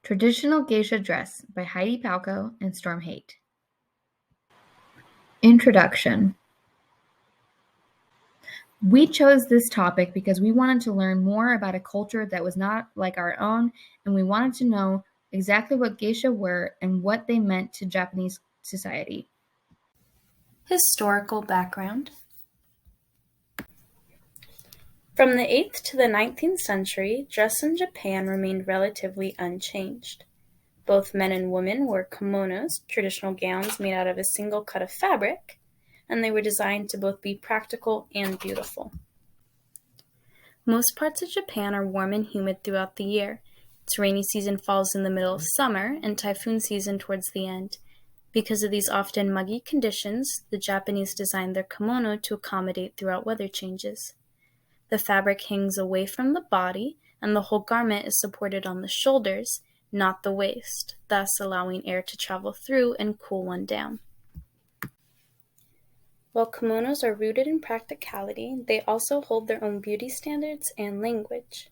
Traditional Geisha Dress by Heidi Palko and Storm Haight. Introduction. We chose this topic because we wanted to learn more about a culture that was not like our own, and we wanted to know exactly what geisha were and what they meant to Japanese society. Historical background. From the 8th to the 19th century, dress in Japan remained relatively unchanged. Both men and women wore kimonos, traditional gowns made out of a single cut of fabric, and they were designed to both be practical and beautiful. Most parts of Japan are warm and humid throughout the year. Its rainy season falls in the middle of summer and typhoon season towards the end. Because of these often muggy conditions, the Japanese designed their kimono to accommodate throughout weather changes. The fabric hangs away from the body, and the whole garment is supported on the shoulders, not the waist, thus allowing air to travel through and cool one down. While kimonos are rooted in practicality, they also hold their own beauty standards and language.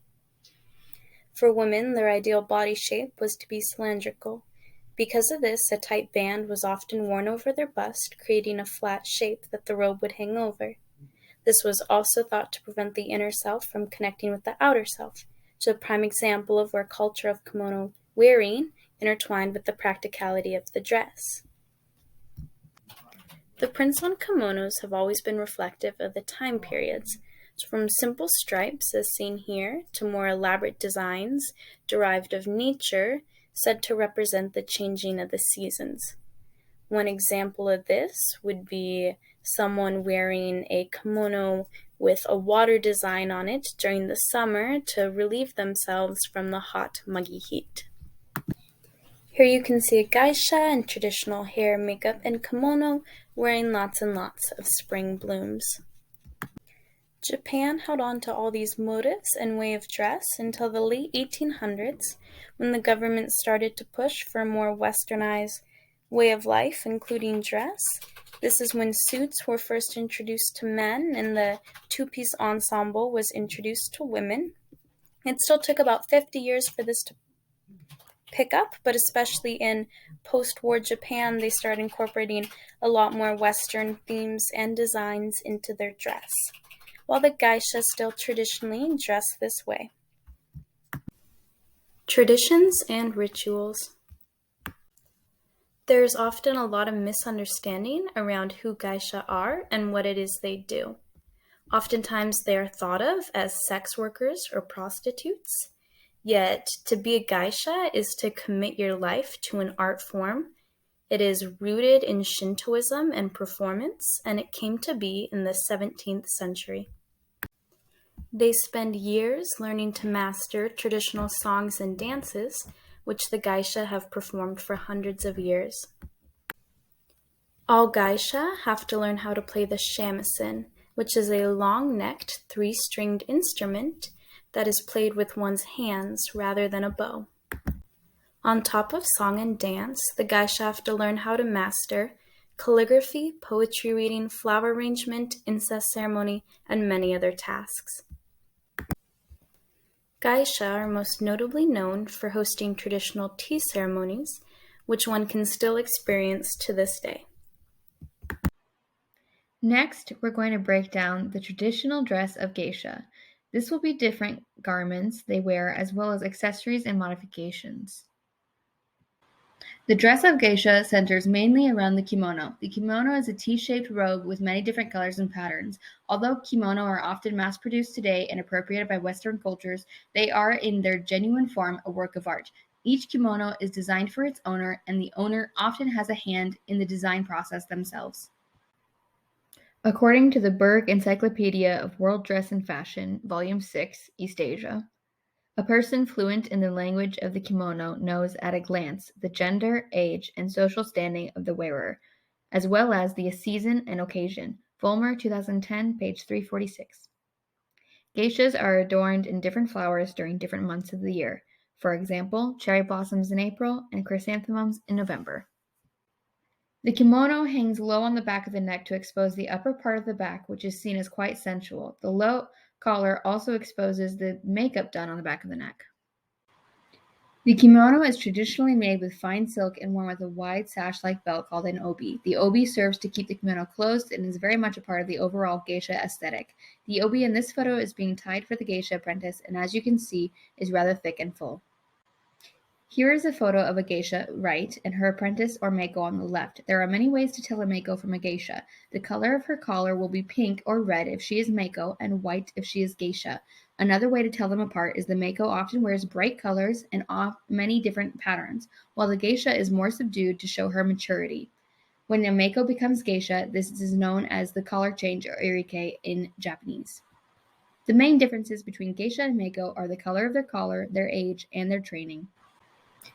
For women, their ideal body shape was to be cylindrical. Because of this, a tight band was often worn over their bust, creating a flat shape that the robe would hang over. This was also thought to prevent the inner self from connecting with the outer self, so a prime example of where culture of kimono wearing intertwined with the practicality of the dress. The prints on kimonos have always been reflective of the time periods, so from simple stripes, as seen here, to more elaborate designs derived of nature, said to represent the changing of the seasons. One example of this would be someone wearing a kimono with a water design on it during the summer to relieve themselves from the hot, muggy heat. Here you can see a geisha in traditional hair, makeup, and kimono wearing lots and lots of spring blooms. Japan held on to all these motifs and way of dress until the late 1800s, when the government started to push for a more westernized way of life, including dress. This is when suits were first introduced to men and the two-piece ensemble was introduced to women. It still took about 50 years for this to pick up, but especially in post-war Japan, they started incorporating a lot more Western themes and designs into their dress, while the geisha still traditionally dress this way. Traditions and rituals. There is often a lot of misunderstanding around who geisha are and what it is they do. Oftentimes they are thought of as sex workers or prostitutes, yet to be a geisha is to commit your life to an art form. It is rooted in Shintoism and performance, and it came to be in the 17th century. They spend years learning to master traditional songs and dances, which the geisha have performed for hundreds of years. All geisha have to learn how to play the shamisen, which is a long-necked, three-stringed instrument that is played with one's hands rather than a bow. On top of song and dance, the geisha have to learn how to master calligraphy, poetry reading, flower arrangement, incest ceremony, and many other tasks. Geisha are most notably known for hosting traditional tea ceremonies, which one can still experience to this day. Next, we're going to break down the traditional dress of geisha. This will be different garments they wear as well as accessories and modifications. The dress of geisha centers mainly around the kimono. The kimono is a T-shaped robe with many different colors and patterns. Although kimono are often mass-produced today and appropriated by Western cultures, they are in their genuine form a work of art. Each kimono is designed for its owner, and the owner often has a hand in the design process themselves. According to the Berg Encyclopedia of World Dress and Fashion, Volume 6, East Asia, a person fluent in the language of the kimono knows at a glance the gender, age, and social standing of the wearer, as well as the season and occasion. Vollmer, 2010, page 346. Geishas are adorned in different flowers during different months of the year. For example, cherry blossoms in April and chrysanthemums in November. The kimono hangs low on the back of the neck to expose the upper part of the back, which is seen as quite sensual. The low collar also exposes the makeup done on the back of the neck. The kimono is traditionally made with fine silk and worn with a wide sash-like belt called an obi. The obi serves to keep the kimono closed and is very much a part of the overall geisha aesthetic. The obi in this photo is being tied for the geisha apprentice, and as you can see, is rather thick and full. Here is a photo of a geisha right and her apprentice or maiko on the left. There are many ways to tell a maiko from a geisha. The color of her collar will be pink or red if she is maiko and white if she is geisha. Another way to tell them apart is the maiko often wears bright colors and many different patterns, while the geisha is more subdued to show her maturity. When a maiko becomes geisha, this is known as the collar change or irike in Japanese. The main differences between geisha and maiko are the color of their collar, their age, and their training.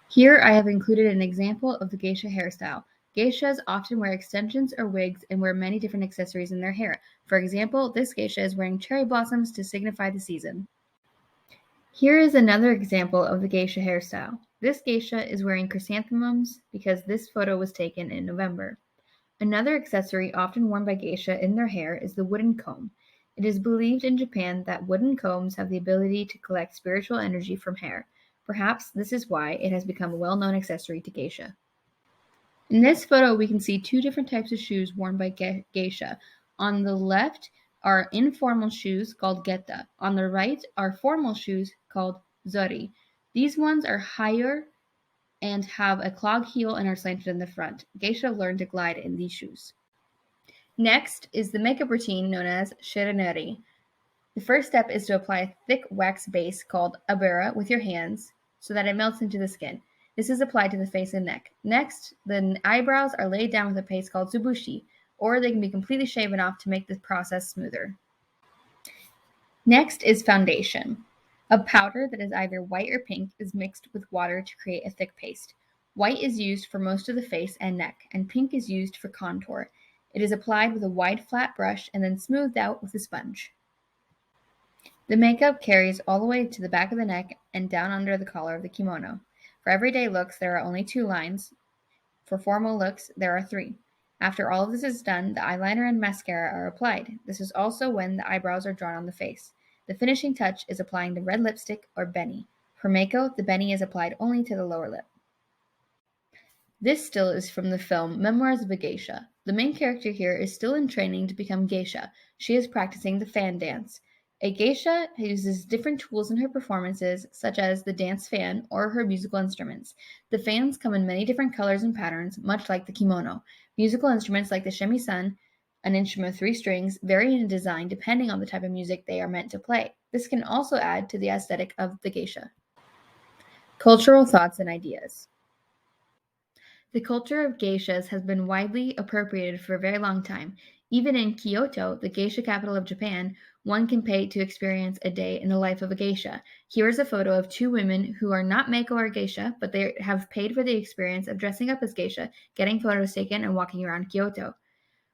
Here I have included an example of the geisha hairstyle. Geishas often wear extensions or wigs and wear many different accessories in their hair. For example, this geisha is wearing cherry blossoms to signify the season. Here is another example of the geisha hairstyle. This geisha is wearing chrysanthemums because this photo was taken in November. Another accessory often worn by geisha in their hair is the wooden comb. It is believed in Japan that wooden combs have the ability to collect spiritual energy from hair. Perhaps this is why it has become a well-known accessory to geisha. In this photo, we can see two different types of shoes worn by geisha. On the left are informal shoes called geta. On the right are formal shoes called zori. These ones are higher and have a clog heel and are slanted in the front. Geisha learned to glide in these shoes. Next is the makeup routine known as shiraneri. The first step is to apply a thick wax base called abera with your hands so that it melts into the skin. This is applied to the face and neck. Next, the eyebrows are laid down with a paste called tsubushi, or they can be completely shaven off to make the process smoother. Next is foundation. A powder that is either white or pink is mixed with water to create a thick paste. White is used for most of the face and neck, and pink is used for contour. It is applied with a wide flat brush and then smoothed out with a sponge. The makeup carries all the way to the back of the neck and down under the collar of the kimono. For everyday looks, there are only 2 lines. For formal looks, there are 3. After all of this is done, the eyeliner and mascara are applied. This is also when the eyebrows are drawn on the face. The finishing touch is applying the red lipstick or beni. For maiko, the beni is applied only to the lower lip. This still is from the film Memoirs of a Geisha. The main character here is still in training to become geisha. She is practicing the fan dance. A geisha uses different tools in her performances, such as the dance fan or her musical instruments. The fans come in many different colors and patterns, much like the kimono. Musical instruments like the shamisen, an instrument with 3 strings, vary in design depending on the type of music they are meant to play. This can also add to the aesthetic of the geisha. Cultural thoughts and ideas. The culture of geishas has been widely appropriated for a very long time. Even in Kyoto, the geisha capital of Japan, one can pay to experience a day in the life of a geisha. Here is a photo of 2 women who are not maiko or geisha, but they have paid for the experience of dressing up as geisha, getting photos taken, and walking around Kyoto.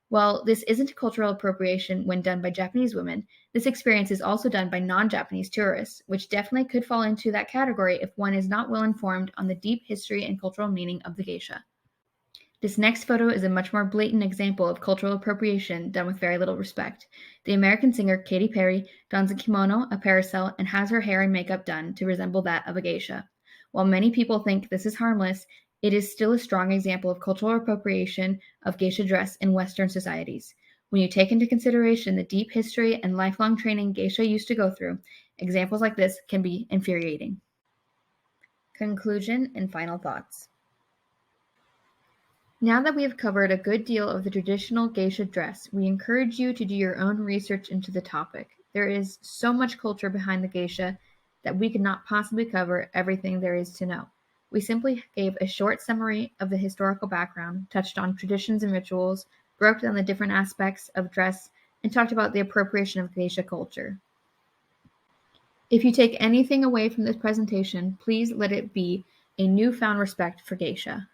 While this isn't cultural appropriation when done by Japanese women, this experience is also done by non-Japanese tourists, which definitely could fall into that category if one is not well informed on the deep history and cultural meaning of the geisha. This next photo is a much more blatant example of cultural appropriation done with very little respect. The American singer Katy Perry dons a kimono, a parasol, and has her hair and makeup done to resemble that of a geisha. While many people think this is harmless, it is still a strong example of cultural appropriation of geisha dress in Western societies. When you take into consideration the deep history and lifelong training geisha used to go through, examples like this can be infuriating. Conclusion and final thoughts. Now that we have covered a good deal of the traditional geisha dress, we encourage you to do your own research into the topic. There is so much culture behind the geisha that we could not possibly cover everything there is to know. We simply gave a short summary of the historical background, touched on traditions and rituals, broke down the different aspects of dress, and talked about the appropriation of geisha culture. If you take anything away from this presentation, please let it be a newfound respect for geisha.